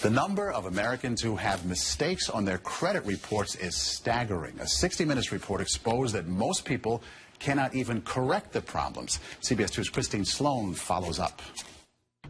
The number of Americans who have mistakes on their credit reports is staggering. A 60 Minutes report exposed that most people cannot even correct the problems. CBS 2's Christine Sloan follows up.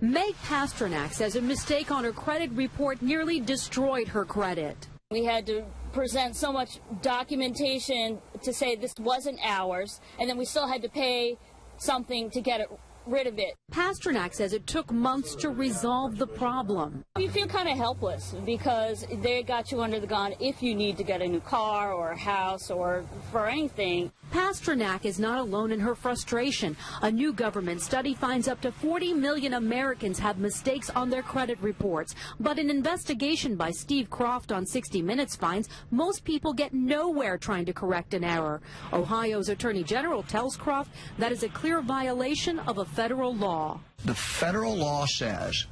Meg Pasternak says a mistake on her credit report nearly destroyed her credit. We had to present so much documentation to say this wasn't ours, and then we still had to pay something to get rid of it. Pasternak says it took months to resolve the problem. You feel kind of helpless because they got you under the gun if you need to get a new car or a house or for anything. Pasternak is not alone in her frustration. A new government study finds up to 40 million Americans have mistakes on their credit reports. But an investigation by Steve Croft on 60 Minutes finds most people get nowhere trying to correct an error. Ohio's Attorney General tells Croft that is a clear violation of a federal law. The federal law says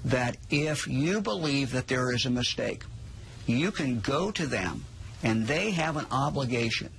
that if you believe that there is a mistake, you can go to them and they have an obligation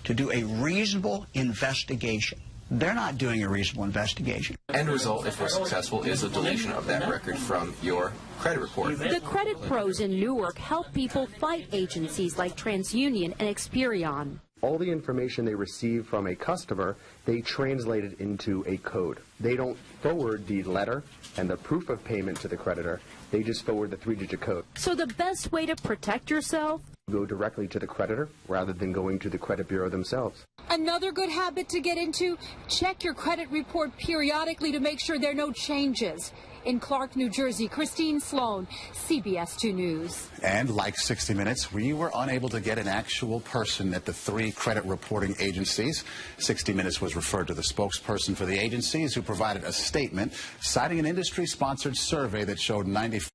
to do a reasonable investigation. They're not doing a reasonable investigation. End result, if we're successful, is a deletion of that record from your credit report. The credit pros in Newark help people fight agencies like TransUnion and Experian. All the information they receive from a customer, they translate it into a code. They don't forward the letter and the proof of payment to the creditor. They just forward the 3-digit code. So the best way to protect yourself? Go directly to the creditor rather than going to the credit bureau themselves. Another good habit to get into, check your credit report periodically to make sure there are no changes. In Clark, New Jersey, Christine Sloan, CBS 2 News. And like 60 Minutes, we were unable to get an actual person at the 3 credit reporting agencies. 60 Minutes was referred to the spokesperson for the agencies, who provided a statement citing an industry-sponsored survey that showed 95